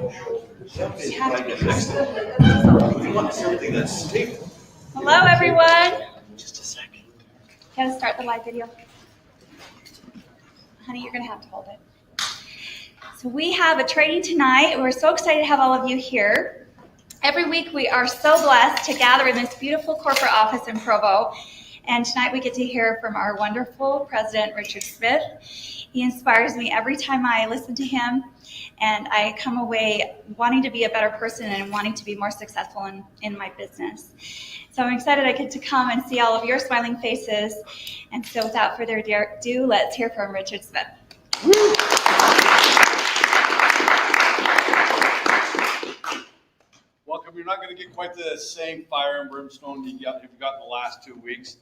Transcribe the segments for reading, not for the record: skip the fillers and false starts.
Hello, everyone. Just a second. Gotta start the live video. Honey, you're gonna have to hold it. So we have a training tonight. We're so excited to have all of you here. Every week we are so blessed to gather in this beautiful corporate office in Provo. And tonight we get to hear from our wonderful president, Richard Smith. He inspires me every time I listen to him, and I come away wanting to be a better person and wanting to be more successful in my business. So I'm excited I get to come and see all of your smiling faces. And so without further ado, let's hear from Richard Smith. Welcome. You're not going to get quite the same fire and brimstone you've got in the last 2 weeks.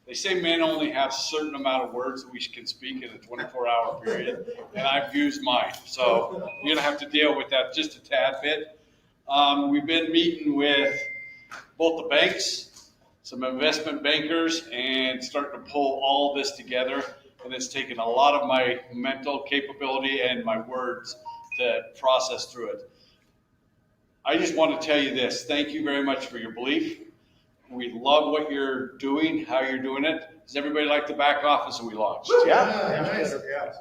They say men only have a certain amount of words that we can speak in a 24-hour period, and I've used mine. So you're going to have to deal with that just a tad bit. We've been meeting with both the banks, some investment bankers, and starting to pull all this together. And it's taken a lot of my mental capability and my words to process through it. I just want to tell you this. Thank you very much for your belief. We love what you're doing, how you're doing it. Does everybody like the back office that we launched? Yeah.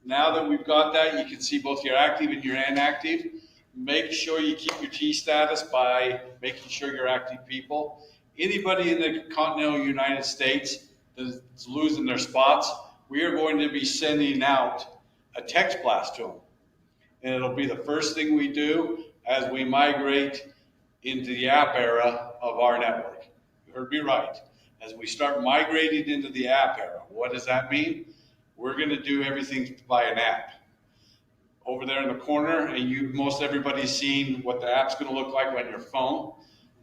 Now that we've got that, you can see both your active and your inactive. Make sure you keep your T status by making sure you're active people. Anybody in the continental United States that's losing their spots, we are going to be sending out a text blast to them. And it'll be the first thing we do as we migrate into the app era of our network. You heard me right. As we start migrating into the app era, what does that mean? We're going to do everything by an app. Over there in the corner, and most everybody's seen what the app's going to look like on your phone.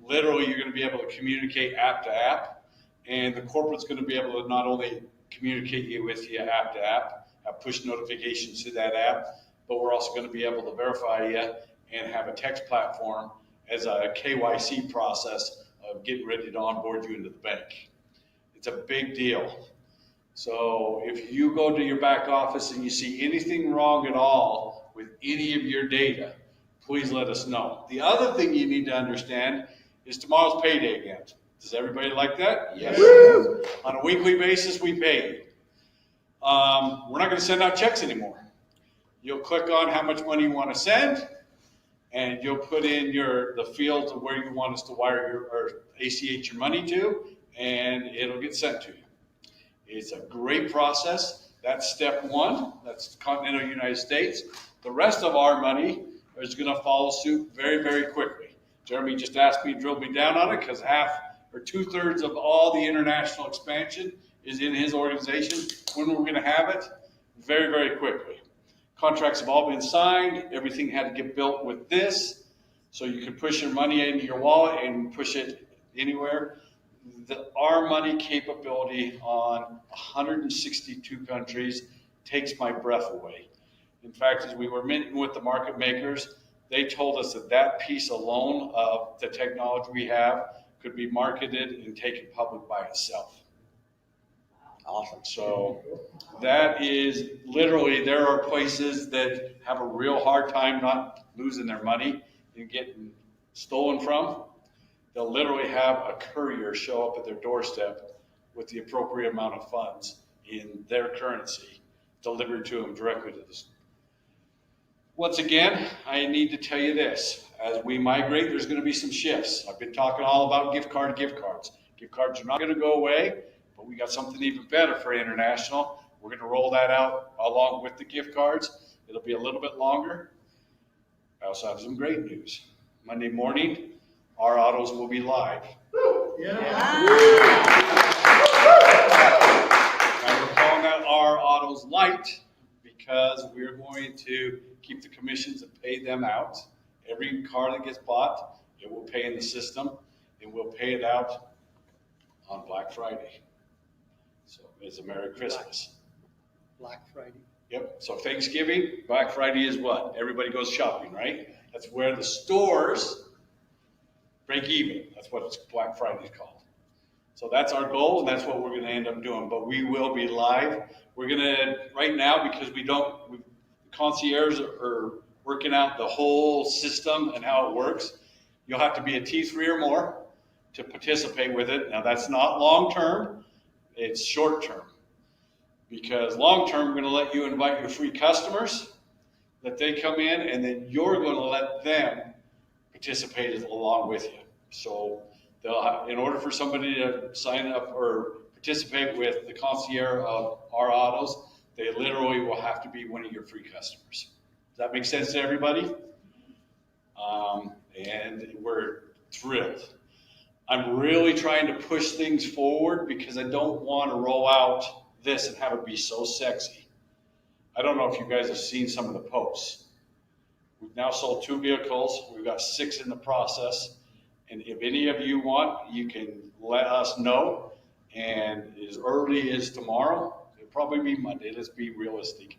Literally, you're going to be able to communicate app to app, and the corporate's going to be able to not only communicate with you app to app, have push notifications to that app, but we're also going to be able to verify you and have a text platform as a KYC process of getting ready to onboard you into the bank. It's a big deal. So if you go to your back office and you see anything wrong at all with any of your data, please let us know. The other thing you need to understand is tomorrow's payday again. Does everybody like that? Yes. On a weekly basis, we pay you. We're not going to send out checks anymore. You'll click on how much money you want to send, and you'll put in the fields of where you want us to wire or ACH your money to, and it'll get sent to you. It's a great process. That's step one. That's continental United States. The rest of our money is going to follow suit very, very quickly. Jeremy just asked me to drill me down on it because 2/3 of all the international expansion is in his organization. When we're going to have it? Very, very quickly. Contracts have all been signed. Everything had to get built with this, so you can push your money into your wallet and push it anywhere. Our money capability on 162 countries takes my breath away. In fact, as we were meeting with the market makers, they told us that piece alone of the technology we have could be marketed and taken public by itself. Awesome. So that is literally, there are places that have a real hard time not losing their money and getting stolen from. They'll literally have a courier show up at their doorstep with the appropriate amount of funds in their currency delivered to them directly to this. Once again, I need to tell you this. As we migrate, there's going to be some shifts. I've been talking all about gift cards. Gift cards are not going to go away, but we got something even better for international. We're going to roll that out along with the gift cards. It'll be a little bit longer. I also have some great news. Monday morning, our autos will be live. Yeah. Now we're calling that our autos light because we're going to keep the commissions and pay them out. Every car that gets bought, it will pay in the system, and we'll pay it out on Black Friday. So it's a Merry Christmas. Black Friday. Yep. So Thanksgiving, Black Friday is what? Everybody goes shopping, right? That's where the stores break even. That's what Black Friday is called. So that's our goal, and that's what we're going to end up doing. But we will be live. We're going to, right now, because concierge are working out the whole system and how it works. You'll have to be a T3 or more to participate with it. Now that's not long-term, it's short-term. Because long-term, we're going to let you invite your free customers, that they come in, and then you're going to let them participate along with you. So they'll have, in order for somebody to sign up or participate with the concierge of our autos, they literally will have to be one of your free customers. Does that make sense to everybody? And we're thrilled. I'm really trying to push things forward because I don't want to roll out this and have it be so sexy. I don't know if you guys have seen some of the posts. We've now sold 2 vehicles. We've got 6 in the process. And if any of you want, you can let us know. And as early as tomorrow, it'll probably be Monday. Let's be realistic.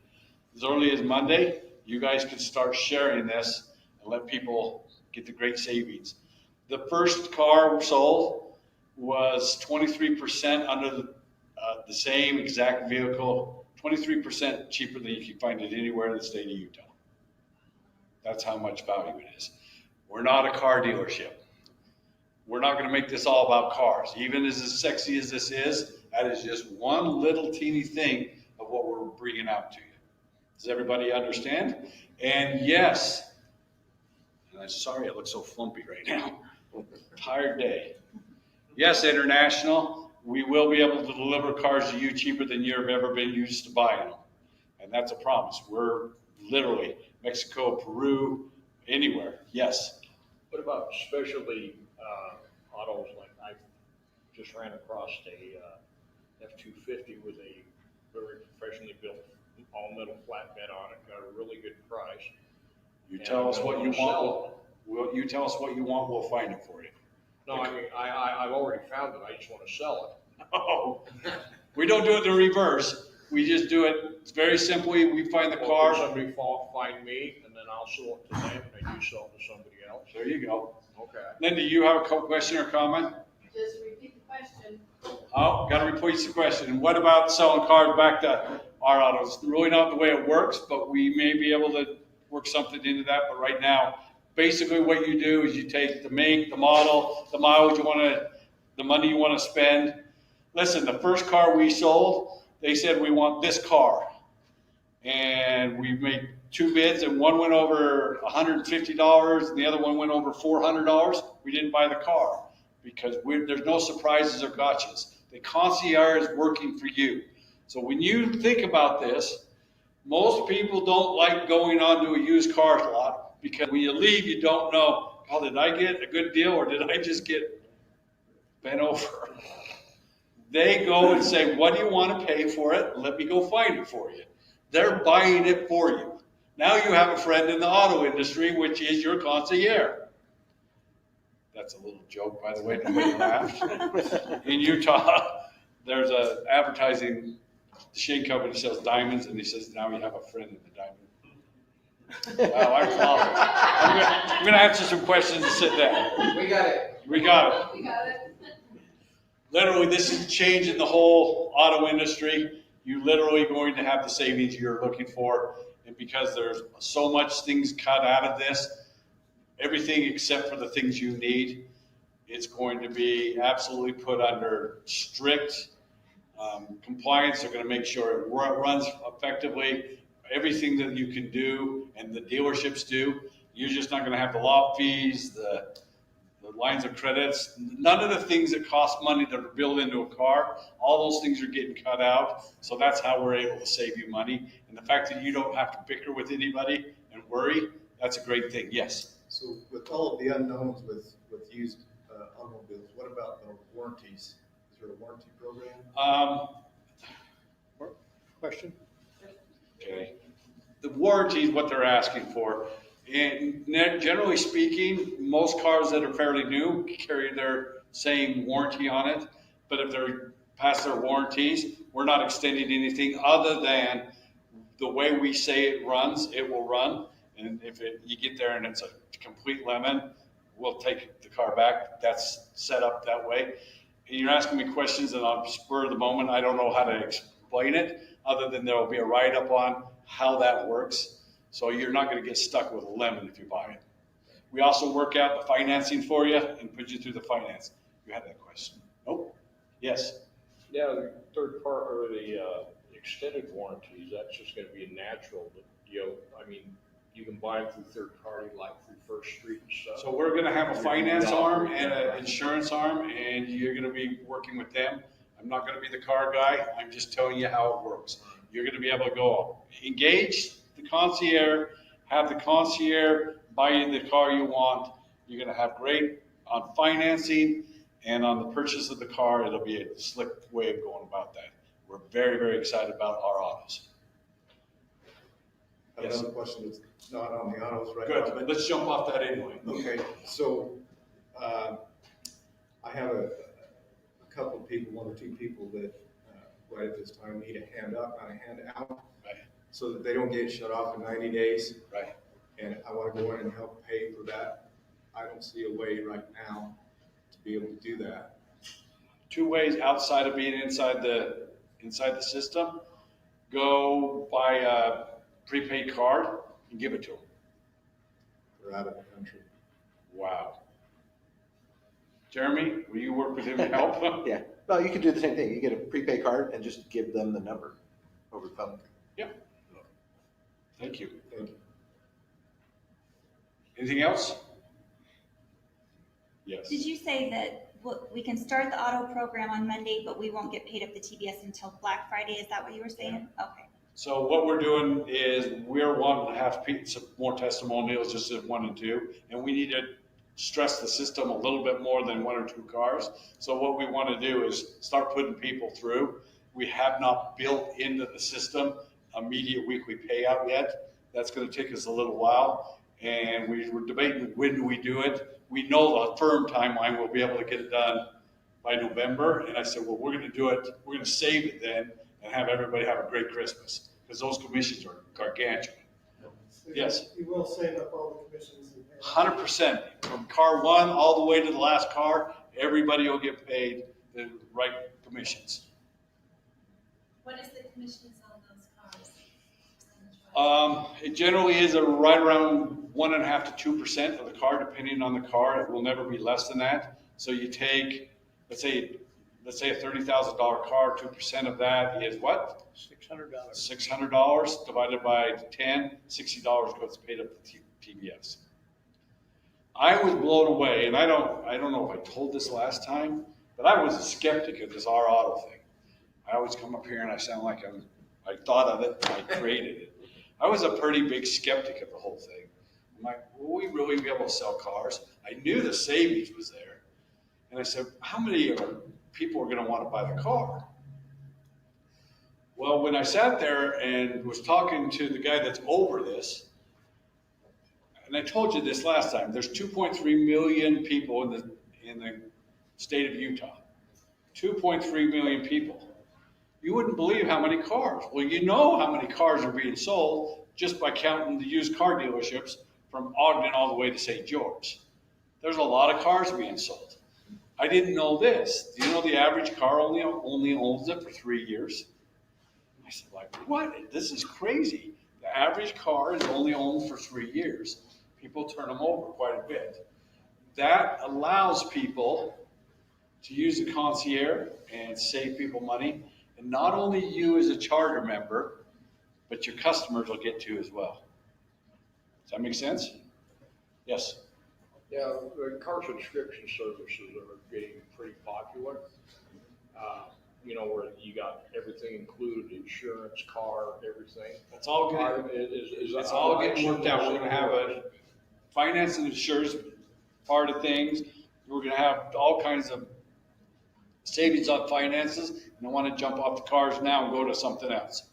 As early as Monday, you guys can start sharing this and let people get the great savings. The first car sold was 23% under the same exact vehicle, 23% cheaper than you can find it anywhere in the state of Utah. That's how much value it is. We're not a car dealership. We're not going to make this all about cars. Even as sexy as this is, that is just one little teeny thing of what we're bringing out to you. Does everybody understand? And yes, and I'm sorry I look so flumpy right now. Tired day. Yes, International, we will be able to deliver cars to you cheaper than you've ever been used to buying them. And that's a promise. We're literally Mexico, Peru, anywhere. Yes. What about specialty autos? Like I just ran across a F-250 with a very professionally built all-metal flatbed on it. Got a really good price. You tell us what you want. You tell us what you want. We'll find it for you. No, I mean I've already found it. I just want to sell it. Oh, we don't do it in reverse. We just do it. It's very simply. We find the car. Can somebody find me, and then I'll sell it to them, and then you sell it to somebody else. There you go. Okay. Linda, you have a question or comment? Just repeat the question. Oh, got to repeat the question. What about selling cars back to our autos? Really not the way it works, but we may be able to work something into that. But right now, basically what you do is you take the make, the model, the mileage you want to, the money you want to spend. Listen, the first car we sold, they said we want this car. And we made 2 bids, and one went over $150 and the other one went over $400. We didn't buy the car because there's no surprises or gotchas. The concierge is working for you. So when you think about this, most people don't like going onto a used car lot because when you leave, you don't know, oh, did I get a good deal or did I just get bent over? They go and say, what do you want to pay for it? Let me go find it for you. They're buying it for you. Now you have a friend in the auto industry, which is your concierge. That's a little joke, by the way. Nobody laughed. In Utah, there's an advertising Shane company sells diamonds, and he says, now you have a friend in the diamond. Wow, I'm flawless. I'm going to answer some questions and sit down. We got it. We got it. We got it. Literally, this is changing the whole auto industry. You're literally going to have the savings you're looking for. And because there's so much things cut out of this, everything except for the things you need, it's going to be absolutely put under strict compliance. They're going to make sure it runs effectively. Everything that you can do and the dealerships do, you're just not going to have the lot fees, the lines of credits, none of the things that cost money that are built into a car. All those things are getting cut out. So that's how we're able to save you money. And the fact that you don't have to bicker with anybody and worry, that's a great thing. Yes. So with all of the unknowns with used automobiles, what about the warranties? Is there a warranty program? Question? Okay. The warranty is what they're asking for. And generally speaking, most cars that are fairly new carry their same warranty on it. But if they're past their warranties, we're not extending anything other than the way we say it runs, it will run. And if you get there and it's a complete lemon, we'll take the car back. That's set up that way. And you're asking me questions and on spur of the moment, I don't know how to explain it other than there will be a write-up on how that works. So you're not going to get stuck with a lemon if you buy it. We also work out the financing for you and put you through the finance. You had that question? Nope. Yes. Yeah, the third part, or the extended warranties, that's just gonna be a natural, I mean, you can buy them through third party, like through First Street and stuff. So we're going to have a finance arm and an insurance arm, and you're going to be working with them. I'm not going to be the car guy. I'm just telling you how it works. You're going to be able to go engage the concierge, have the concierge buy you the car you want. You're going to have great on financing, and on the purchase of the car, it'll be a slick way of going about that. We're very, very excited about our autos. I have Yes. another question that's not on the autos right now. Good, but let's jump off that anyway. Okay, so, I have a couple of people, one or two people that, right at this time need a hand up, not a hand out, Right, so that they don't get shut off in 90 days. right. And I want to go in and help pay for that. I don't see a way right now to be able to do that. Two ways outside of being inside the system. Go buy a prepaid card and give it to them. They're out of the country. Wow. Jeremy, will you work with him to help? Yeah, well, you can do the same thing. You get a prepaid card and just give them the number over the phone. Thank you. Thank you. Anything else? Yes. Did you say that we can start the auto program on Monday, but we won't get paid up the TBS until Black Friday? Is that what you were saying? Okay. So what we're doing is we're wanting to have some more testimonials, just as 1 and 2, and we need to stress the system a little bit more than 1 or 2 cars. So what we want to do is start putting people through. We have not built into the system immediate weekly payout yet. That's going to take us a little while, and we were debating when do we do it. We know the firm timeline we'll be able to get it done by November, and I said, well, we're going to do it. We're going to save it then and have everybody have a great Christmas, because those commissions are gargantuan. Yes. You will save up all the commissions. 100%. From car 1 all the way to the last car, everybody will get paid the right commissions. What is the commissions on those cars? It generally is right around 1.5% to 2% of the car, depending on the car. It will never be less than that. So you take, let's say a $30,000 car, 2% of that is what? $600. $600 divided by 10, $60 goes paid up to TBS. I was blown away, and I don't know if I told this last time, but I was a skeptic of this R Auto thing. I always come up here and I sound like I thought of it, and I created it. I was a pretty big skeptic of the whole thing. I'm like, will we really be able to sell cars? I knew the savings was there. And I said, how many people are going to want to buy the car? Well, when I sat there and was talking to the guy that's over this, and I told you this last time, there's 2.3 million people in the state of Utah. 2.3 million people. You wouldn't believe how many cars. Well, you know how many cars are being sold just by counting the used car dealerships from Ogden all the way to St. George. There's a lot of cars being sold. I didn't know this. Do you know the average car only owns it for 3 years? I said, like, what? This is crazy. The average car is only owned for 3 years. People turn them over quite a bit. That allows people to use the concierge and save people money. And not only you as a charter member, but your customers will get to as well. Does that make sense? Yes. Yeah, the car subscription services are getting pretty popular. Where you got everything included, insurance, car, everything. That's all good. It's all getting worked out. We're going to have a finance and insurance part of things. We're going to have all kinds of savings on finances, and I want to jump off the cars now and go to something else.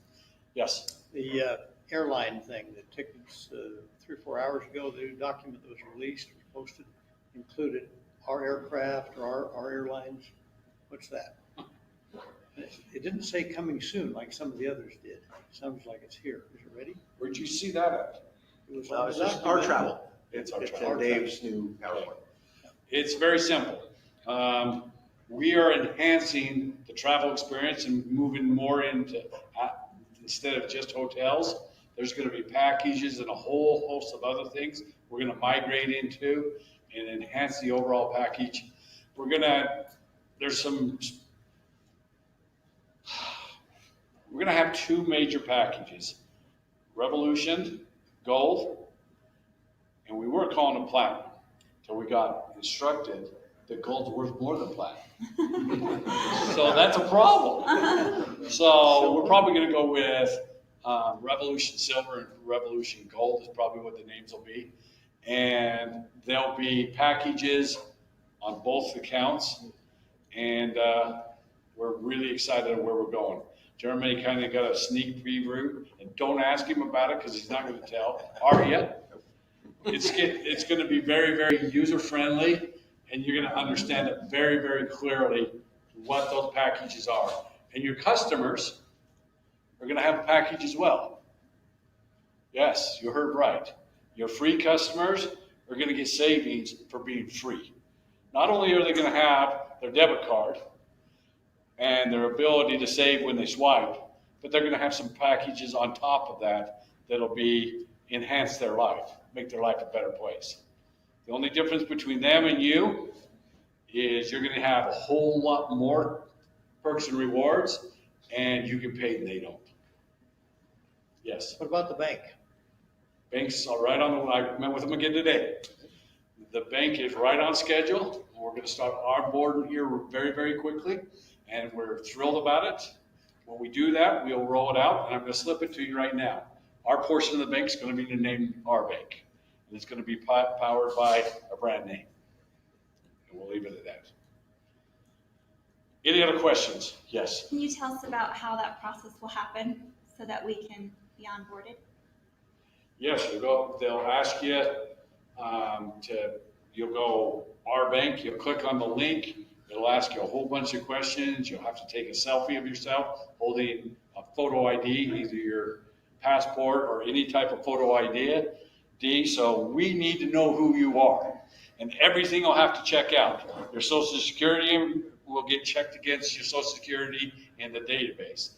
Yes. The airline thing, the tickets, 3 or 4 hours ago, the document that was released, was posted, included our aircraft or our airlines. What's that? It didn't say coming soon like some of the others did. It sounds like it's here. Is it ready? Where'd you see that at? It was It's just our travel. It's our It's travel. in Dave's new PowerPoint. It's very simple. We are enhancing the travel experience and moving more into, instead of just hotels, There's going to be packages and a whole host of other things we're going to migrate into and enhance the overall package. We're going to have two major packages, Revolution, Gold, and we were calling it Platinum until we got instructed that Gold's worth more than Platinum. So that's a problem. So we're probably going to go with Revolution Silver and Revolution Gold is probably what the names will be. And there'll be packages on both accounts. And we're really excited where we're going. Jeremy kind of got a sneak preview, and don't ask him about it because he's not going to tell. Are you? It's going to be very, very user-friendly, and you're going to understand it very, very clearly what those packages are. And your customers are going to have a package as well. Yes, you heard right. Your free customers are going to get savings for being free. Not only are they going to have their debit card and their ability to save when they swipe, but they're going to have some packages on top of that that'll be enhance their life, make their life a better place. The only difference between them and you is you're going to have a whole lot more perks and rewards, and you get paid and they don't. Yes. What about the bank? Banks are right on the, I met with them again today. The bank is right on schedule. We're going to start onboarding here very, very quickly, and we're thrilled about it. When we do that, we'll roll it out, and I'm going to slip it to you right now. Our portion of the bank is going to be named our bank, and it's going to be powered by a brand name. And we'll leave it at that. Any other questions? Yes. Can you tell us about how that process will happen so that we can be onboarded? Yes, they'll ask you you'll go our bank, you'll click on the link, it'll ask you a whole bunch of questions, you'll have to take a selfie of yourself holding a photo ID, either your passport or any type of photo ID. So we need to know who you are, and everything will have to check out. Your Social Security will get checked against your Social Security in the database.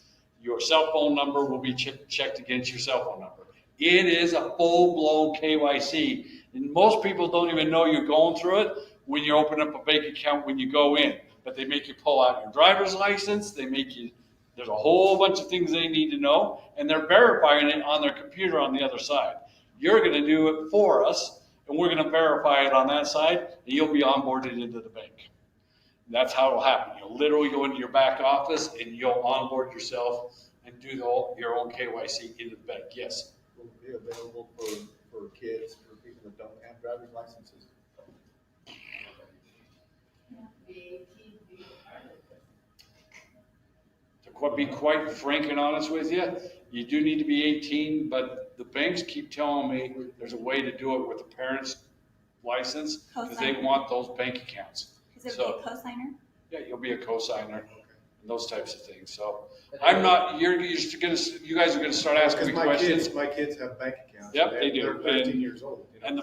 Your cell phone number will be checked against your cell phone number. It is a full-blown KYC, and most people don't even know you're going through it when you open up a bank account when you go in. But they make you pull out your driver's license. There's a whole bunch of things they need to know, and they're verifying it on their computer on the other side. You're going to do it for us, and we're going to verify it on that side, and you'll be onboarded into the bank. That's how it'll happen. You'll literally go into your back office, and you'll onboard yourself and do your own KYC into the bank. Yes? Will it be available for kids, for people that don't have driver's licenses? To be quite frank and honest with you, you do need to be 18, but the banks keep telling me there's a way to do it with a parent's license because they want those bank accounts. Because it would be a cosigner? Yeah, you'll be a cosigner and those types of things. So I'm not, you guys are going to start asking me questions. My kids have bank accounts. Yep, they do. They're 13 years old. You know? And the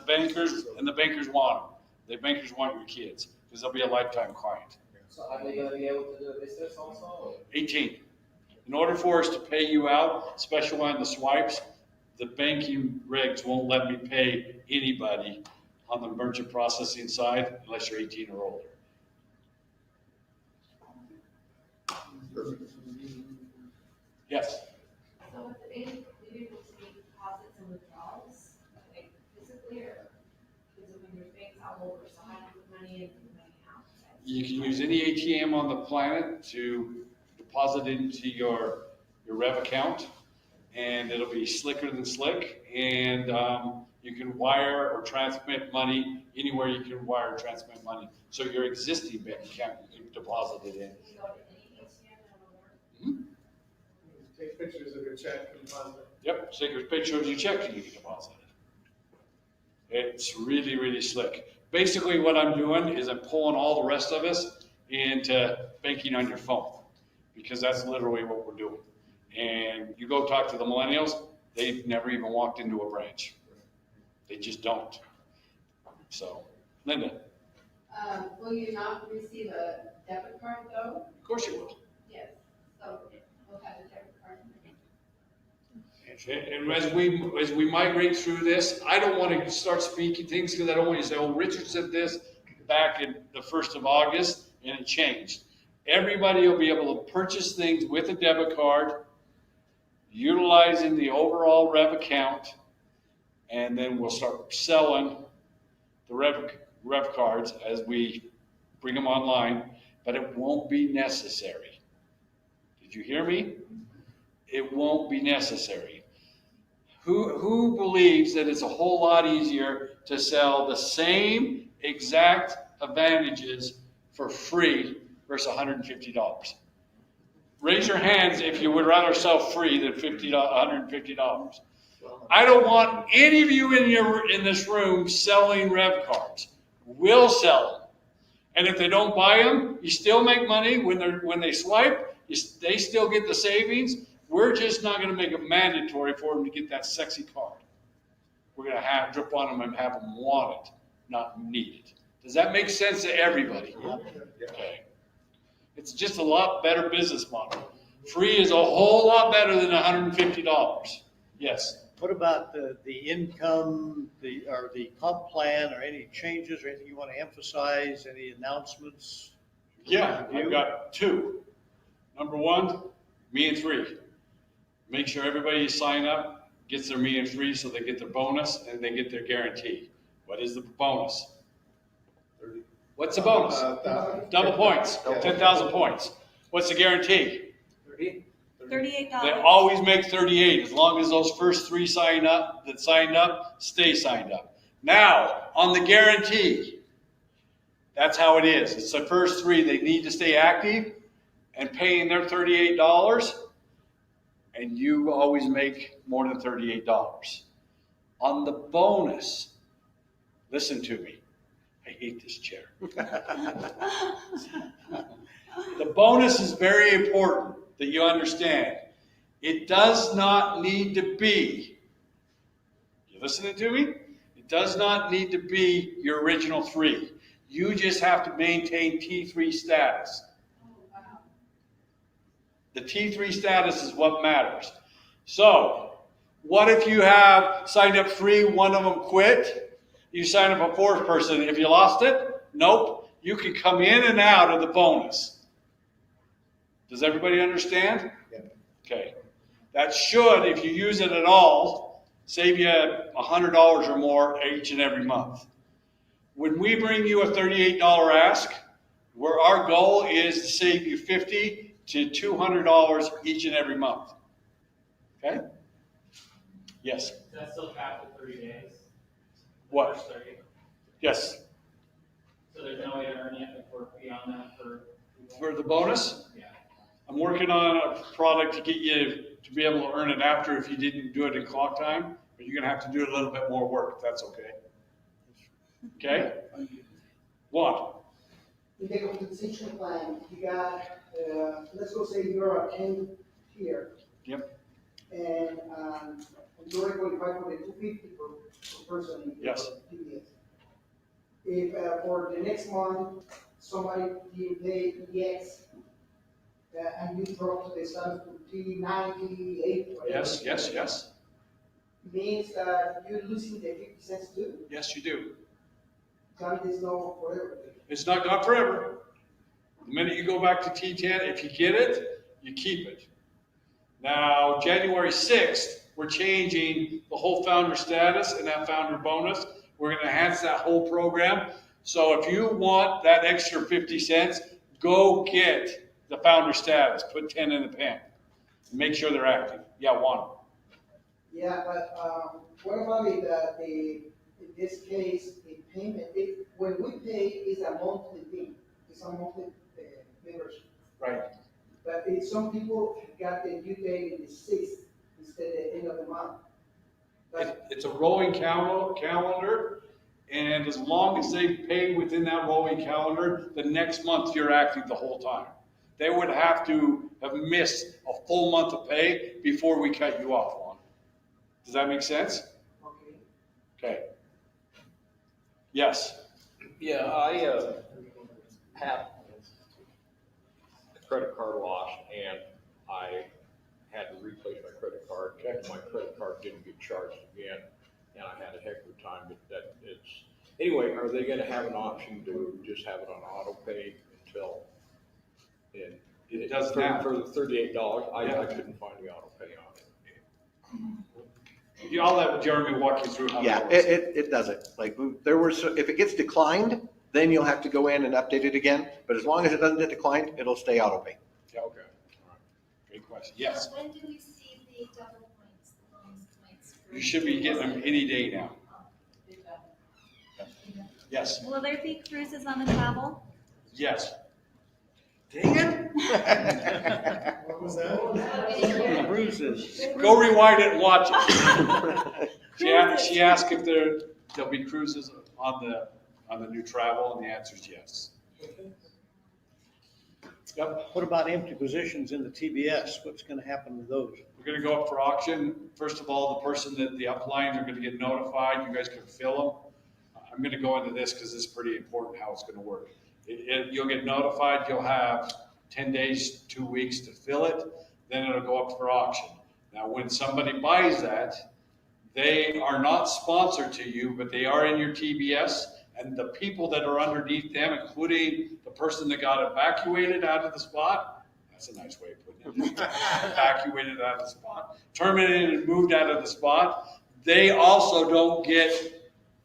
bankers want them. The bankers want your kids because they'll be a lifetime client. So are they going to be able to do a business also? 18. In order for us to pay you out, especially on the swipes, the banking regs won't let me pay anybody on the merchant processing side unless you're 18 or older. Perfect. Yes. So with the bank, do you able to make deposits and withdrawals, like physically, or is it when your bank's all over, so how do you put money in and put money out? You can use any ATM on the planet to deposit into your Rev account, and it'll be slicker than slick, and you can wire or transmit money anywhere you can wire or transmit money. So your existing bank account, you can deposit it in. You go to any ATM that'll work? Take pictures of your check and deposit it. Yep, take a picture of your check and you can deposit it. It's really, really slick. Basically what I'm doing is I'm pulling all the rest of us into banking on your phone, because that's literally what we're doing. And you go talk to the millennials, they've never even walked into a branch. They just don't. So, Linda. Will you not receive a debit card though? Of course you will. Yes. So we'll have a debit card. And as we migrate through this, I don't want to start speaking things because I don't want you to say, oh, Richard said this back in the 1st of August and it changed. Everybody will be able to purchase things with a debit card, utilizing the overall rev account, and then we'll start selling the rev cards as we bring them online, but it won't be necessary. Did you hear me? It won't be necessary. Who believes that it's a whole lot easier to sell the same exact advantages for free versus $150? Raise your hands if you would rather sell free than $150. I don't want any of you in this room selling rev cards. We'll sell them. And if they don't buy them, you still make money when they swipe. They still get the savings. We're just not going to make it mandatory for them to get that sexy card. We're going to drip on them and have them want it, not need it. Does that make sense to everybody? Okay. It's just a lot better business model. Free is a whole lot better than $150. Yes. What about the income, or the comp plan, or any changes, or anything you want to emphasize, any announcements? Yeah, I've got 2. Number 1, me and 3. Make sure everybody sign up, gets their me and 3 so they get their bonus and they get their guarantee. What is the bonus? 30. What's the bonus? Double points, 10,000 points. What's the guarantee? 30? $38. They always make 38 as long as those first 3 signed up, stay signed up. Now, on the guarantee, that's how it is. It's the first 3, they need to stay active and paying their $38, and you always make more than $38. On the bonus, listen to me. I hate this chair. The bonus is very important that you understand. It does not need to be, you listening to me? It does not need to be your original 3. You just have to maintain T3 status. The T3 status is what matters. So, what if you have signed up 3, one of them quit? You sign up a 4th person. If you lost it, nope. You can come in and out of the bonus. Does everybody understand? Yeah. Okay. That should, if you use it at all, save you $100 or more each and every month. When we bring you a $38 ask, where our goal is to save you $50 to $200 each and every month. Okay? Yes. Is that still capped at 30 days? What? First 30? Yes. So there's no way to earn anything for beyond that for people? For the bonus, Yeah. I'm working on a product to get you to be able to earn it after if you didn't do it in clock time, but you're going to have to do a little bit more work if that's okay. Okay? What? In the compensation plan, you got, let's go say you're a 10 here. Yep. And you're qualified for the 250 per person. Yes. TDS. If for the next month, somebody did pay EX, and you drop to the status to T90, 8, whatever. Yes. Means that you're losing the 50 cents too. Yes, you do. God is no forever. It's not gone forever. The minute you go back to T10, if you get it, you keep it. Now, January 6th, we're changing the whole founder status and that founder bonus. We're going to enhance that whole program. So if you want that extra 50 cents, go get the founder status. Put 10 in the pen. Make sure they're active. Yeah, one. Yeah, but what about in this case, the payment, when we pay is a monthly thing, it's a monthly membership. Right. But some people got the due date in the 6th instead of the end of the month. But It's a rolling calendar, and as long as they pay within that rolling calendar, the next month you're active the whole time. They would have to have missed a full month of pay before we cut you off on. Does that make sense? okay. Okay. Yes. Yeah, I have a credit card loss, and I had to replace my credit card, and my credit card didn't get charged again, and I had a heck of a time, but that it's, anyway, are they gonna have an option to just have it on auto pay until? It does for- now. For the $38, Yeah. I couldn't find the auto pay on it. I'll let Jeremy walk you through how Yeah, that works. it does it. Like, there were, if it gets declined, then you'll have to go in and update it again. But as long as it doesn't get declined, it'll stay auto pay. Yeah, okay, all right. Great question. Yes, When do we see the double points, the bonus points? you should be getting them any day now. Yes, Will there be cruises on the travel? yes. Dang it. What was that? Bruises. Go rewind it and watch it. She asked if there'll be cruises on the new travel, and the answer is yes. Yep, What about empty positions in the TBS? What's gonna happen to those? we're gonna go up for auction. First of all, the person that the upline are gonna get notified, you guys can fill them. I'm gonna go into this because it's pretty important how it's gonna work. You'll get notified, you'll have 10 days, 2 weeks to fill it, then it'll go up for auction. Now, when somebody buys that, they are not sponsored to you, but they are in your TBS, and the people that are underneath them, including the person that got evacuated out of the spot, that's a nice way of putting it, evacuated out of the spot, terminated and moved out of the spot, they also don't get,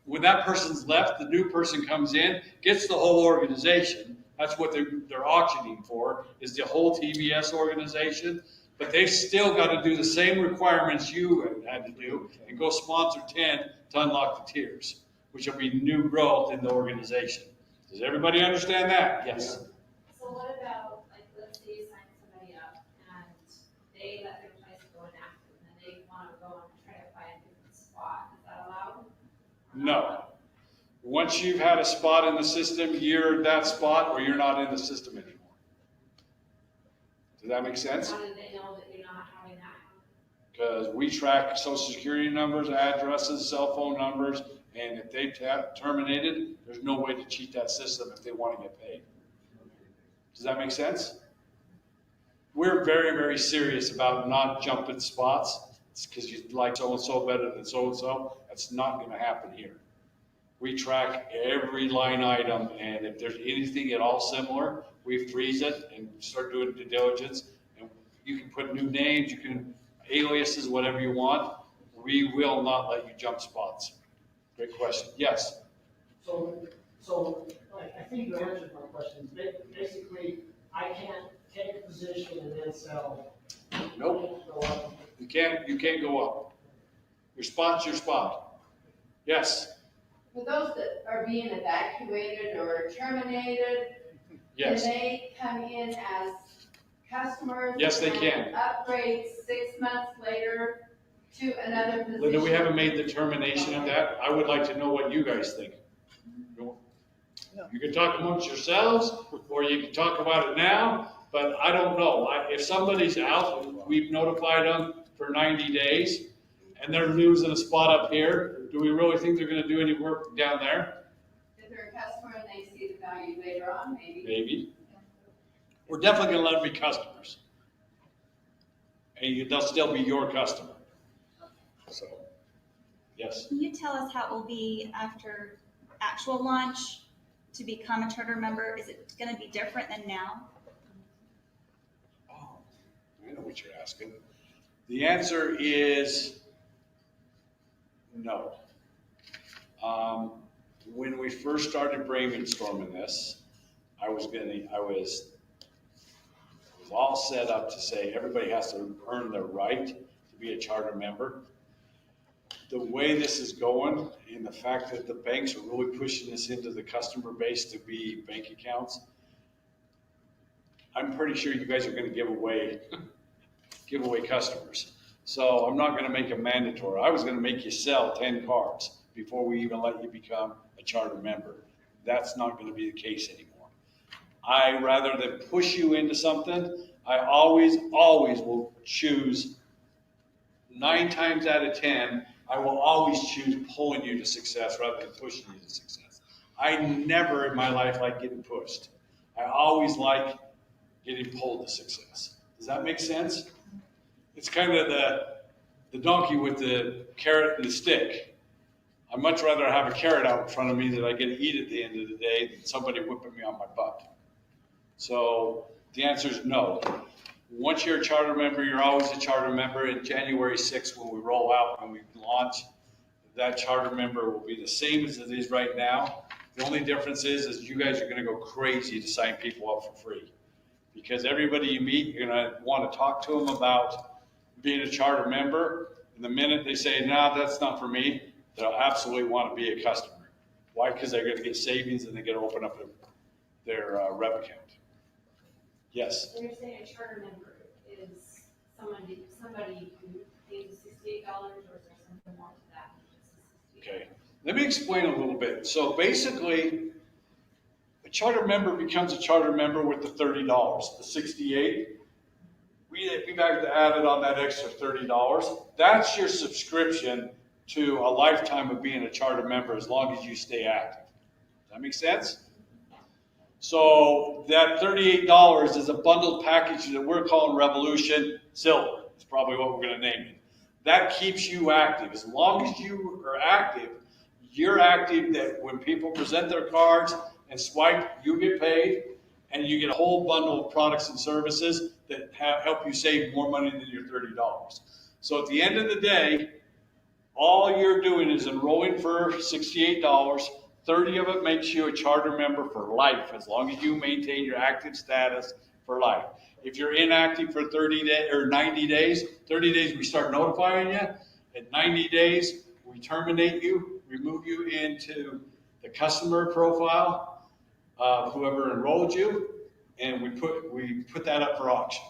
when that person's left, the new person comes in, gets the whole organization. That's what they're auctioning for, is the whole TBS organization. But they've still got to do the same requirements you had to do and go sponsor 10 to unlock the tiers, which will be new growth in the organization. Does everybody understand that? Yes. So what about, like, let's say you sign somebody up and they let their place go inactive and then they want to go and try to find a different spot, is that allowed? No. Once you've had a spot in the system, you're that spot or you're not in the system anymore. Does that make sense? How do they know that you're not having that happen? Because we track social security numbers, addresses, cell phone numbers, and if they've terminated, there's no way to cheat that system if they want to get paid. Does that make sense? We're very, very serious about not jumping spots. It's because you like so-and-so better than so-and-so. That's not going to happen here. We track every line item, and if there's anything at all similar, we freeze it and start doing due diligence. And you can put new names, you can aliases, whatever you want. We will not let you jump spots. Great question. Yes. So, I think you answered my question. Basically, I can't take a position and then sell. Nope. Go up. You can't go up. Your spot's your spot. Yes. For those that are being evacuated or terminated, can Yes. they come in as customers? Yes, they and can. Upgrade 6 months later to another position? Linda, we haven't made the determination of that. I would like to know what you guys think. You can talk amongst yourselves, or you can talk about it now, but I don't know. If somebody's out, we've notified them for 90 days, and they're losing a spot up here. Do we really think they're gonna do any work down there? If they're a customer and they see the value later on, maybe. Maybe. We're definitely gonna let them be customers. And they'll still be your customer. So, yes. Can you tell us how it will be after actual launch to become a charter member? Is it going to be different than now? Oh, I know what you're asking. The answer is no. When we first started brainstorming this, I was all set up to say everybody has to earn their right to be a charter member. The way this is going and the fact that the banks are really pushing this into the customer base to be bank accounts, I'm pretty sure you guys are going to give away customers. So I'm not going to make it mandatory. I was going to make you sell 10 cards before we even let you become a charter member. That's not going to be the case anymore. I, rather than push you into something, I always will choose 9 times out of 10, I will always choose pulling you to success rather than pushing you to success. I never in my life like getting pushed. I always like getting pulled to success. Does that make sense? It's kind of the donkey with the carrot and the stick. I'd much rather have a carrot out in front of me that I get to eat at the end of the day than somebody whipping me on my butt. So the answer is no. Once you're a charter member, you're always a charter member. And January 6th, when we roll out, when we launch, that charter member will be the same as it is right now. The only difference is you guys are going to go crazy to sign people up for free. Because everybody you meet, you're going to want to talk to them about being a charter member. And the minute they say, no, that's not for me, they'll absolutely want to be a customer. Why? Because they're going to get savings and they're going to open up their rep account. Yes? So you're saying a charter member is somebody who pays $68, or is there something more to that? Okay. Let me explain a little bit. So basically, a charter member becomes a charter member with the $30, the $68. We've added on that extra $30. That's your subscription to a lifetime of being a charter member as long as you stay active. Does that make sense? So that $38 is a bundled package that we're calling Revolution Silver. It's probably what we're going to name it. That keeps you active. As long as you are active, you're active that when people present their cards and swipe, you get paid, and you get a whole bundle of products and services that help you save more money than your $30. So at the end of the day, all you're doing is enrolling for $68. 30 of it makes you a charter member for life, as long as you maintain your active status for life. If you're inactive for 30 days or 90 days, 30 days we start notifying you. At 90 days, we terminate you, remove you into the customer profile of whoever enrolled you, and we put that up for auction.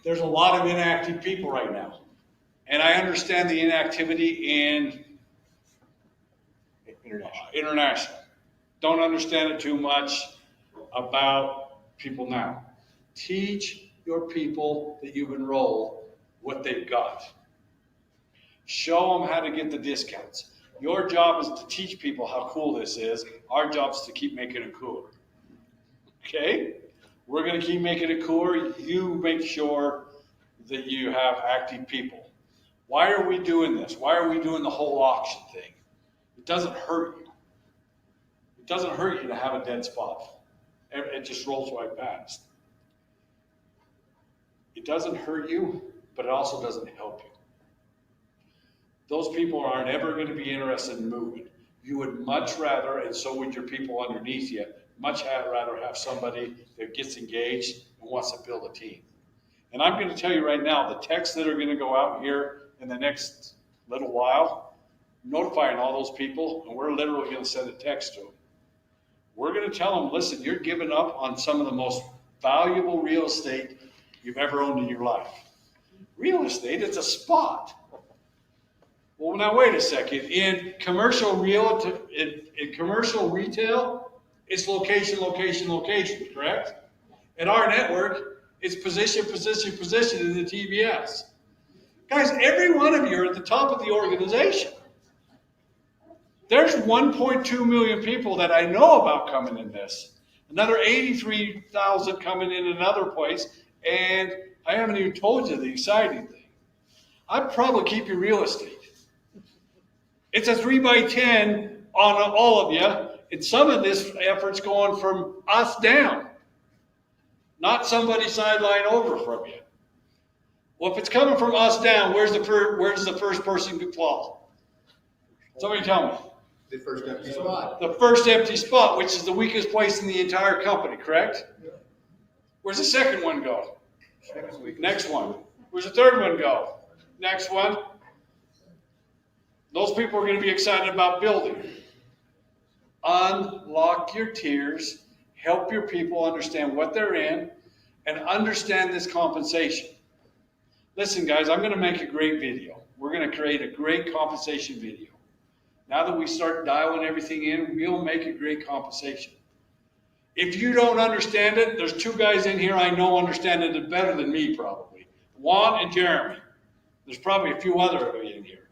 There's a lot of inactive people right now. And I understand the inactivity in international. Don't understand it too much about people now. Teach your people that you've enrolled what they've got. Show them how to get the discounts. Your job is to teach people how cool this is. Our job is to keep making it cooler. Okay? We're going to keep making it cooler. You make sure that you have active people. Why are we doing this? Why are we doing the whole auction thing? It doesn't hurt you. It doesn't hurt you to have a dead spot. It just rolls right past. It doesn't hurt you, but it also doesn't help you. Those people aren't ever going to be interested in moving. You would much rather, and so would your people underneath you, much rather have somebody that gets engaged and wants to build a team. And I'm going to tell you right now, the texts that are going to go out here in the next little while, notifying all those people, and we're literally going to send a text to them. We're going to tell them, listen, you're giving up on some of the most valuable real estate you've ever owned in your life. Real estate, it's a spot. Well, now wait a second. In commercial retail, it's location, location, location, correct? At rNetwork, it's position, position, position in the TBS. Guys, every one of you are at the top of the organization. There's 1.2 million people that I know about coming in this. Another 83,000 coming in another place, and I haven't even told you the exciting thing. I'd probably keep your real estate. It's a 3x10 on all of you, and some of this effort's going from us down, not somebody sideline over from you. Well, if it's coming from us down, where does the first person fall? Somebody tell me. The first empty spot. The first empty spot, which is the weakest place in the entire company, correct? Where's the second one go? Next one. Where's the third one go? Next one. Those people are going to be excited about building. Unlock your tiers, help your people understand what they're in, and understand this compensation. Listen, guys, I'm going to make a great video. We're going to create a great compensation video. Now that we start dialing everything in, we'll make a great compensation. If you don't understand it, there's two guys in here I know understand it better than me probably. Juan and Jeremy. There's probably a few other of you in here.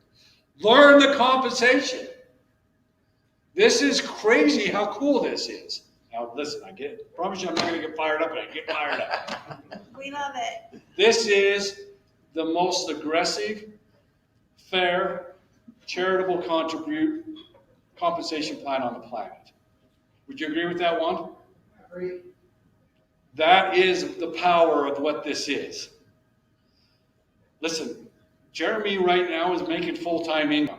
Learn the compensation. This is crazy how cool this is. Now listen, I promise you I'm not going to get fired up, but I get fired up. We love it. This is the most aggressive, fair, charitable compensation plan on the planet. Would you agree with that one? Agree. That is the power of what this is. Listen, Jeremy right now is making full-time income.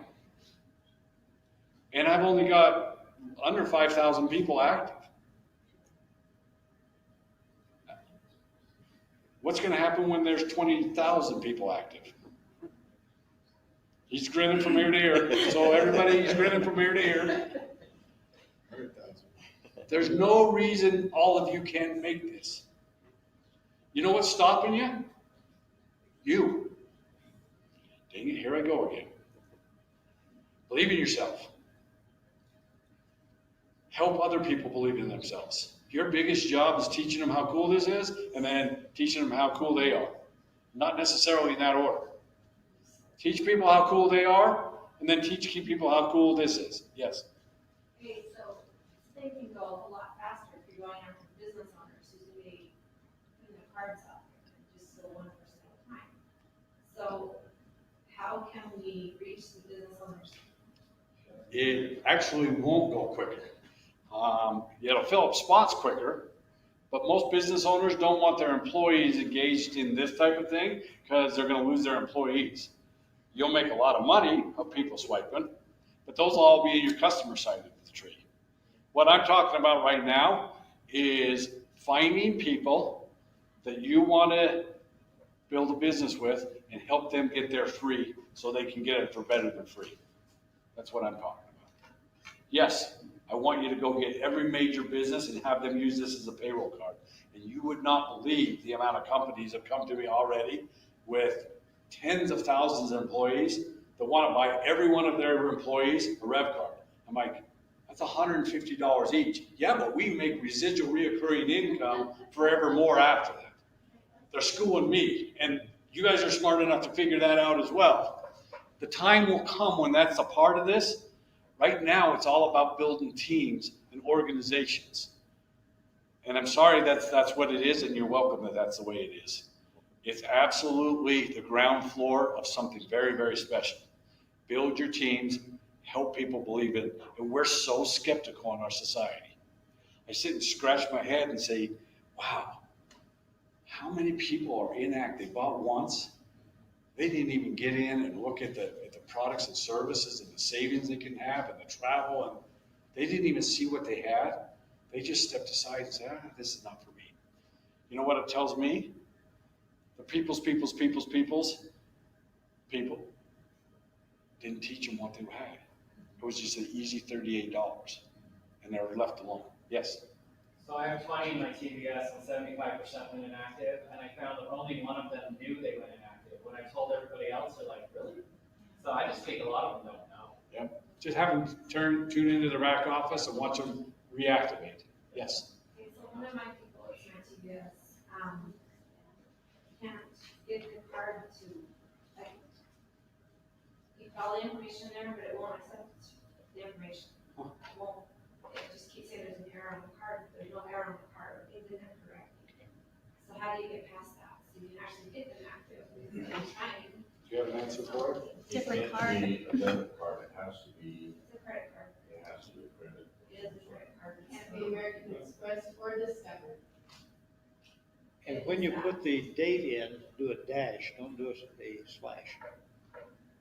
And I've only got under 5,000 people active. What's going to happen when there's 20,000 people active? He's grinning from ear to ear. So everybody, he's grinning from ear to ear. 100,000. There's no reason all of you can't make this. You know what's stopping you? You. Dang it, here I go again. Believe in yourself. Help other people believe in themselves. Your biggest job is teaching them how cool this is and then teaching them how cool they are. Not necessarily in that order. Teach people how cool they are and then teach people how cool this is. Yes? Okay, so they can go a lot faster if you're going after business owners who's going to be putting their cards up just so one person at a time. So how can we reach the business owners? It actually won't go quicker. It'll fill up spots quicker, but most business owners don't want their employees engaged in this type of thing because they're going to lose their employees. You'll make a lot of money of people swiping, but those will all be in your customer side of the tree. What I'm talking about right now is finding people that you want to build a business with and help them get their free so they can get it for better than free. That's what I'm talking about. Yes, I want you to go get every major business and have them use this as a payroll card. And you would not believe the amount of companies that come to me already with tens of thousands of employees that want to buy every one of their employees a rev card. I'm like, that's $150 each. Yeah, but we make residual reoccurring income forevermore after that. They're schooling me, and you guys are smart enough to figure that out as well. The time will come when that's a part of this. Right now, it's all about building teams and organizations. And I'm sorry that's what it is, and you're welcome that that's the way it is. It's absolutely the ground floor of something very, very special. Build your teams, help people believe in it. And we're so skeptical in our society. I sit and scratch my head and say, wow, how many people are inactive? They bought once. They didn't even get in and look at the products and services and the savings they can have and the travel, and they didn't even see what they had. They just stepped aside and said, this is not for me. You know what it tells me? The people didn't teach them what they had. It was just an easy $38, and they were left alone. Yes? So I have 20 in my TBS and 75% went inactive, and I found that only one of them knew they went inactive. When I told everybody else, they're like, really? So I just think a lot of them don't know. Yep. Just have them tune into the rack office and watch them reactivate. Yes? Okay, so one of my people is my TBS, can't get the card to, like, keep all the information there, but it won't accept the information. It won't, it just keeps saying there's an error on the card, but there's no error on the card, it's incorrect. So how do you get past that? So you can actually get them active, I'm trying. Do you have an answer for it? Different card. It can't be a debit card, it has to be, It's a credit card. it has to be a credit. It is a credit card. Can't be American Express or Discover. And when you put the date in, do a dash, don't do a slash.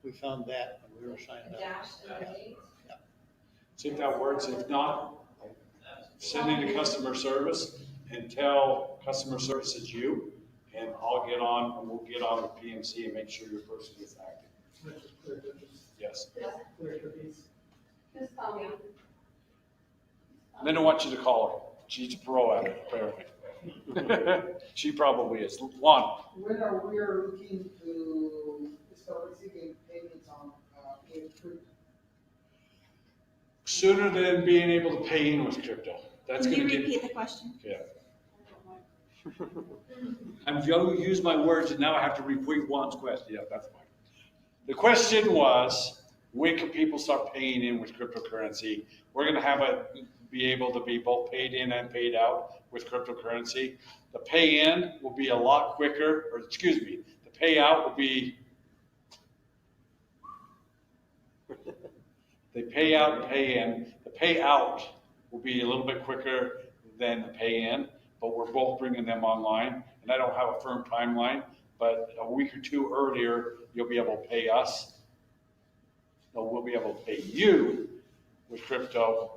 We found that when we were signing A up. dash and a date. See if that works. If not, send in to customer service and tell customer service it's you, and I'll get on, and we'll get on with PMC and make sure your person gets active. Yes. Just call me. And then I want you to call her. She's a pro at it, apparently. She probably is. Juan, When are we looking to start receiving payments on, crypto? sooner than being able to pay in with crypto. That's Can going you to get. repeat the question? Yeah. I'm going to use my words, and now I have to repeat Juan's question. Yeah, that's fine. The question was, when can people start paying in with cryptocurrency? We're going to have a be able to be both paid in and paid out with cryptocurrency. The pay in will be a lot quicker, or excuse me, the payout will be, they pay out and pay in. The payout will be a little bit quicker than the pay in, but we're both bringing them online. And I don't have a firm timeline, but a week or two earlier, you'll be able to pay us. No, we'll be able to pay you with crypto.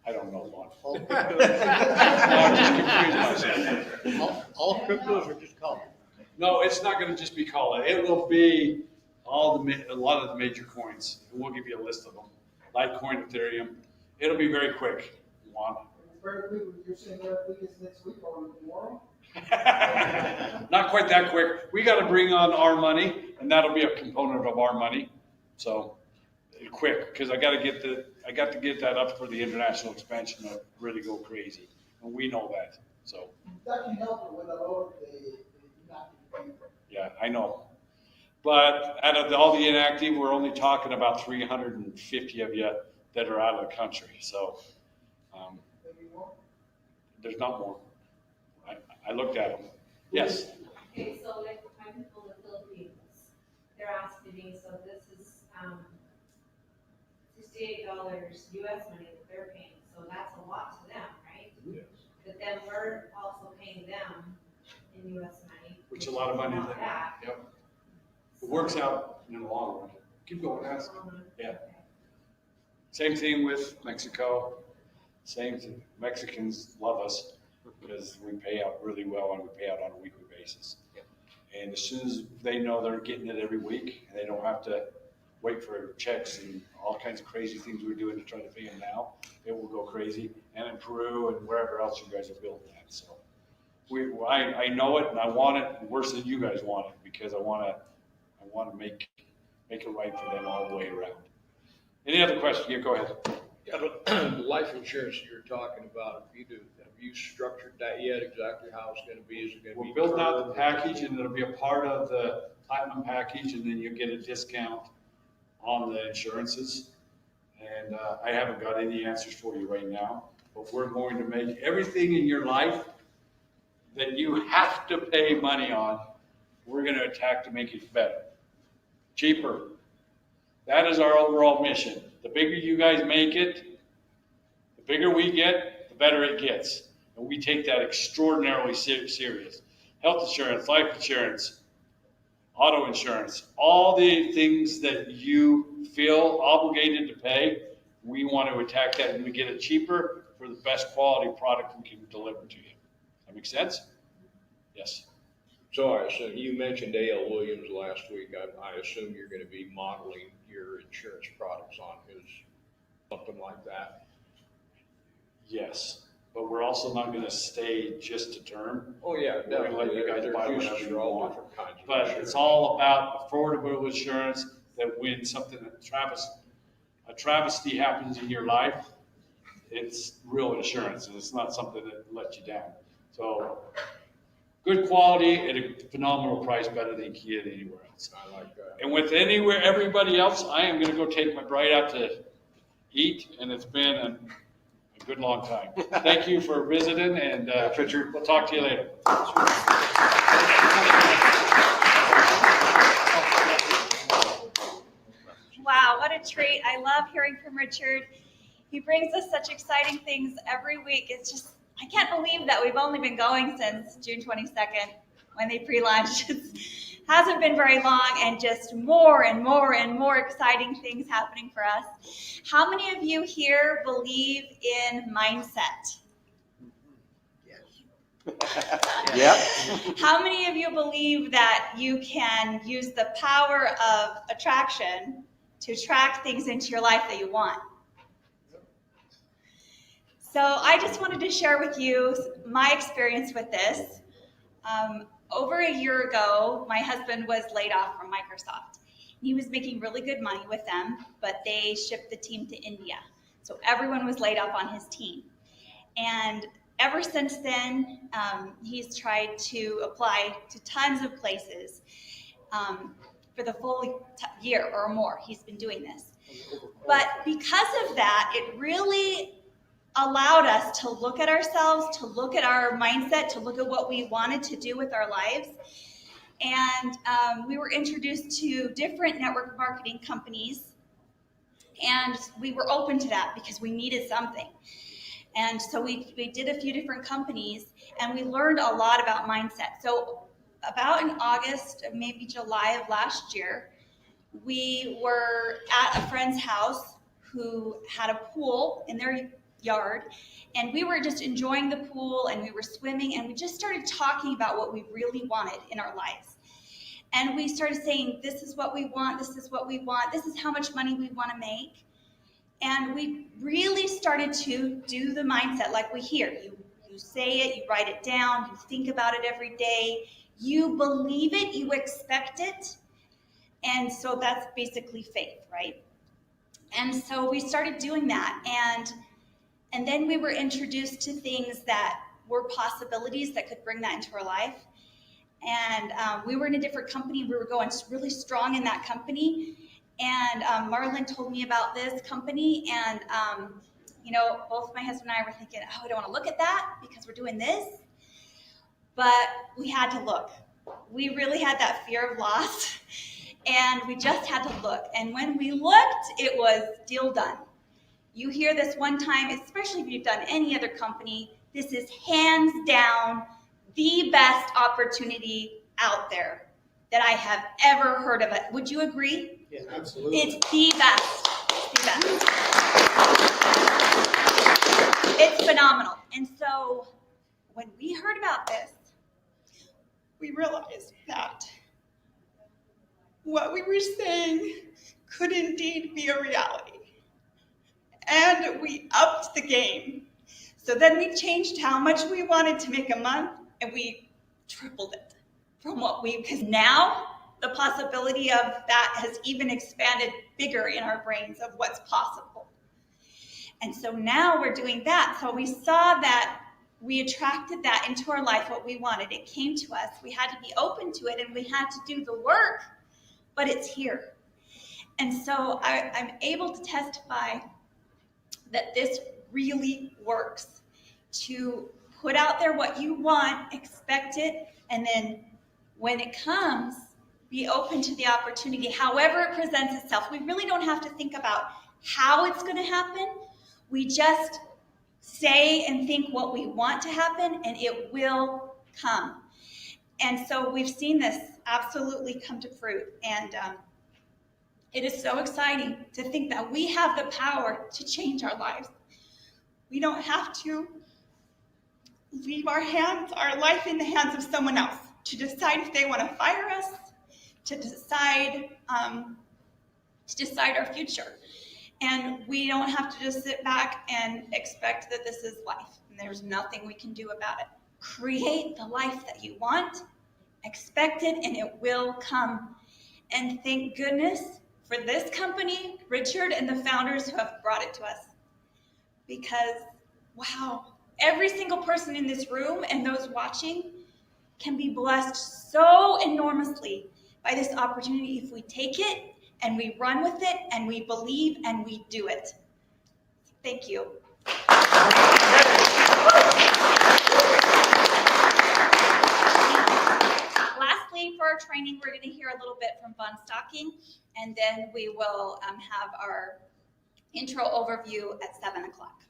I don't know what. All No, I just confused myself. all cryptos are just called. No, it's not going to just be called. It will be a lot of the major coins. And we'll give you a list of them. Litecoin, Ethereum. It'll be very quick. Juan. Very quick, you're saying very quick is next week or tomorrow? Not quite that quick. We got to bring on our money, and that'll be a component of our money. So quick, because I got to get that up for the international expansion to really go crazy, and we know that. So That can help with a lot of the inactive people. yeah, I know. But out of all the inactive, we're only talking about 350 of you that are out of the country. So Maybe more? there's not more. I looked at them. Yes. Okay, so like my people in the Philippines, they're asking me, so this is, $68 US money that they're paying, so that's a lot to them, right? Yes. But then we're also paying them in US money. Which a lot of money. Not bad. Yep. It works out in the long run. Keep going, ask. Yeah. Same thing with Mexico. Same thing. Mexicans love us because we pay out really well and we pay out on a weekly basis. And as soon as they know they're getting it every week and they don't have to wait for checks and all kinds of crazy things we're doing to try to pay them now, it will go crazy. And in Peru and wherever else you guys are building that. So I know it and I want it worse than you guys want it because I want to make it right for them all the way around. Any other questions? Yeah, go ahead. Yeah, the life insurance you're talking about, have you structured that yet, exactly how it's gonna be? Is it gonna be? We're building out the term? package and it'll be a part of the platinum package and then you get a discount on the insurances. And I haven't got any answers for you right now, but we're going to make everything in your life that you have to pay money on, we're going to attack to make it better, cheaper. That is our overall mission. The bigger you guys make it, the bigger we get, the better it gets. And we take that extraordinarily serious. Health insurance, life insurance, auto insurance, all the things that you feel obligated to pay, we want to attack that and we get it cheaper for the best quality product we can deliver to you. That make sense? Yes. So I assume, you mentioned A.L. Williams last week. I assume you're gonna be modeling your insurance products on his, something like that. Yes, but we're also not going to stay just to term. Oh, yeah. We're going to let you guys There's buy uses whatever for you all want. different kinds of But insurance. it's all about affordable insurance that when something, a travesty happens in your life, it's real insurance and it's not something that lets you down. So good quality at a phenomenal price, better than you can get anywhere else. I like that. And with everybody else, I am going to go take my bride out to eat, and it's been a good long time. Thank you for visiting, and we'll talk to you later. Wow, what a treat. I love hearing from Richard. He brings us such exciting things every week. It's just, I can't believe that we've only been going since June 22nd when they pre-launched. It hasn't been very long, and just more and more and more exciting things happening for us. How many of you here believe in mindset? Yep. How many of you believe that you can use the power of attraction to attract things into your life that you want? So I just wanted to share with you my experience with this. Over a year ago, my husband was laid off from Microsoft. He was making really good money with them, but they shipped the team to India. So everyone was laid off on his team. And ever since then, he's tried to apply to tons of places. For the full year or more, he's been doing this. But because of that, it really allowed us to look at ourselves, to look at our mindset, to look at what we wanted to do with our lives. And we were introduced to different network marketing companies, and we were open to that because we needed something. And so we did a few different companies, and we learned a lot about mindset. So about in August, maybe July of last year, we were at a friend's house who had a pool in their yard, and we were just enjoying the pool, and we were swimming, and we just started talking about what we really wanted in our lives. And we started saying, this is what we want, this is what we want, this is how much money we want to make. And we really started to do the mindset like we hear. You say it, you write it down, you think about it every day, you believe it, you expect it. And so that's basically faith, right? And so we started doing that. And then we were introduced to things that were possibilities that could bring that into our life. And we were in a different company. We were going really strong in that company. And Marlon told me about this company. And, both my husband and I were thinking, oh, I don't want to look at that because we're doing this. But we had to look. We really had that fear of loss. And we just had to look. And when we looked, it was deal done. You hear this one time, especially if you've done any other company, this is hands down the best opportunity out there that I have ever heard of it. Would you agree? Yeah, absolutely. It's the best. The best. It's phenomenal. And so when we heard about this, we realized that what we were saying could indeed be a reality. And we upped the game. So then we changed how much we wanted to make a month, and we tripled it from because now the possibility of that has even expanded bigger in our brains of what's possible. And so now we're doing that. So we saw that we attracted that into our life, what we wanted. It came to us. We had to be open to it, and we had to do the work, but it's here. And so I'm able to testify that this really works, to put out there what you want, expect it, and then when it comes, be open to the opportunity, however it presents itself. We really don't have to think about how it's going to happen. We just say and think what we want to happen, and it will come. And so we've seen this absolutely come to fruit. And it is so exciting to think that we have the power to change our lives. We don't have to leave our life in the hands of someone else to decide if they want to fire us, to decide our future. And we don't have to just sit back and expect that this is life and there's nothing we can do about it. Create the life that you want, expect it, and it will come. And thank goodness for this company, Richard, and the founders who have brought it to us. Because, wow, every single person in this room and those watching can be blessed so enormously by this opportunity if we take it and we run with it and we believe and we do it. Thank you. Lastly, for our training, we're going to hear a little bit from Von Stocking, and then we will have our intro overview at 7 o'clock.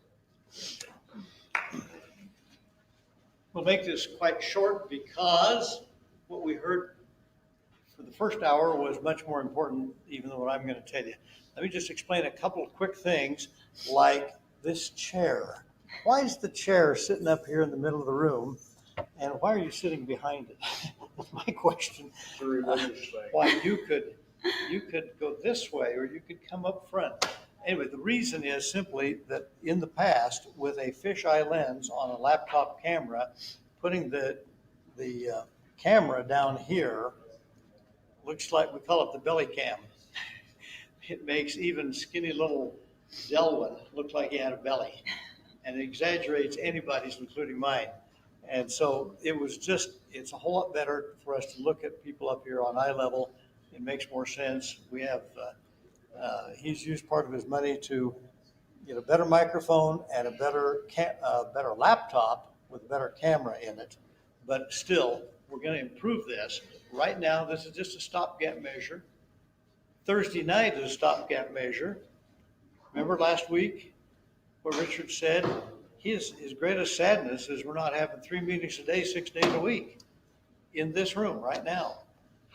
We'll make this quite short because what we heard for the first hour was much more important even than what I'm going to tell you. Let me just explain a couple of quick things like this chair. Why is the chair sitting up here in the middle of the room, and why are you sitting behind it? That's my question. Why you could go this way or you could come up front. Anyway, the reason is simply that in the past, with a fisheye lens on a laptop camera, putting the camera down here looks like, we call it the belly cam. It makes even skinny little Delwyn look like he had a belly, and it exaggerates anybody's, including mine. And so it's a whole lot better for us to look at people up here on eye level. It makes more sense. We have, he's used part of his money to, get a better microphone and a better better laptop with a better camera in it. But still, we're going to improve this. Right now, this is just a stopgap measure. Thursday night is a stopgap measure. Remember last week what Richard said? His greatest sadness is we're not having 3 meetings a day, 6 days a week in this room right now.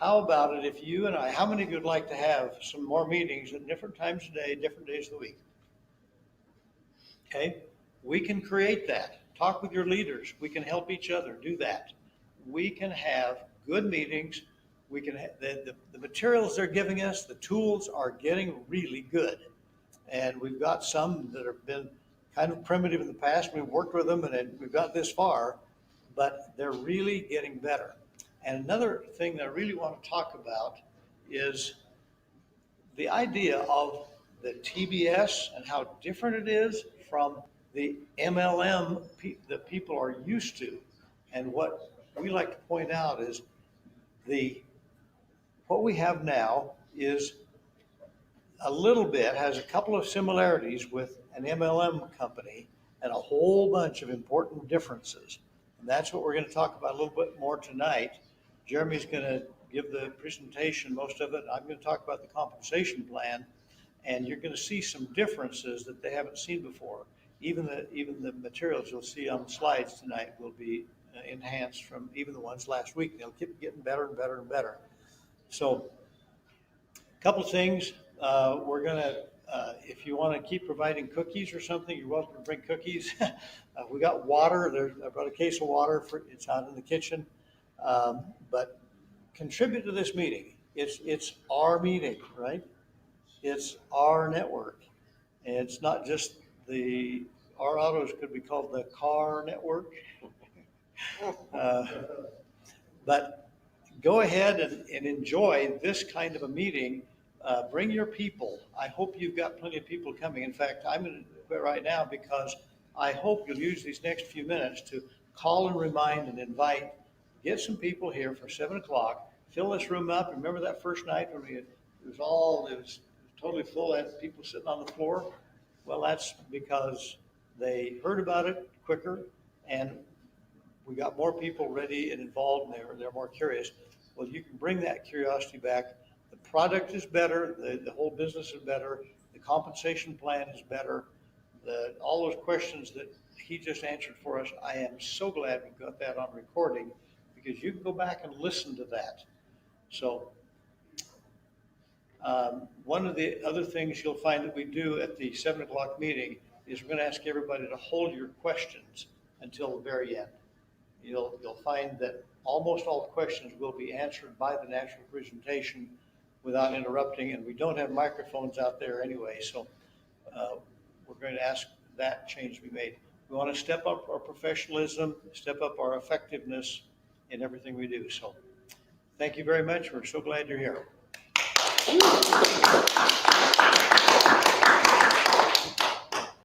How about it if you and I, how many of you would like to have some more meetings at different times of day, different days of the week? Okay, we can create that. Talk with your leaders. We can help each other do that. We can have good meetings. We can have the materials they're giving us, the tools are getting really good. And we've got some that have been kind of primitive in the past. We've worked with them and we've got this far, but they're really getting better. And another thing that I really want to talk about is the idea of the TBS and how different it is from the MLM that people are used to. And what we like to point out is what we have now is a little bit, has a couple of similarities with an MLM company and a whole bunch of important differences. And that's what we're going to talk about a little bit more tonight. Jeremy's going to give the presentation, most of it. I'm going to talk about the compensation plan, and you're going to see some differences that they haven't seen before. Even the materials you'll see on the slides tonight will be enhanced from even the ones last week. They'll keep getting better and better and better. So a couple of things. We're going to, if you want to keep providing cookies or something, you're welcome to bring cookies. We got water. I brought a case of water. It's out in the kitchen. But contribute to this meeting. It's our meeting, right? It's our network. And it's not just our autos could be called the car network. But go ahead and enjoy this kind of a meeting. Bring your people. I hope you've got plenty of people coming. In fact, I'm going to quit right now because I hope you'll use these next few minutes to call and remind and invite. Get some people here for 7 o'clock. Fill this room up. Remember that first night when it was totally full, and people sitting on the floor? Well, that's because they heard about it quicker, and we got more people ready and involved, and they're more curious. Well, you can bring that curiosity back. The product is better. The whole business is better. The compensation plan is better. All those questions that he just answered for us, I am so glad we got that on recording, because you can go back and listen to that. So one of the other things you'll find that we do at the 7 o'clock meeting is we're going to ask everybody to hold your questions until the very end. You'll find that almost all the questions will be answered by the national presentation without interrupting, and we don't have microphones out there anyway, so we're going to ask that change to be made. We want to step up our professionalism, step up our effectiveness in everything we do. So thank you very much. We're so glad you're here.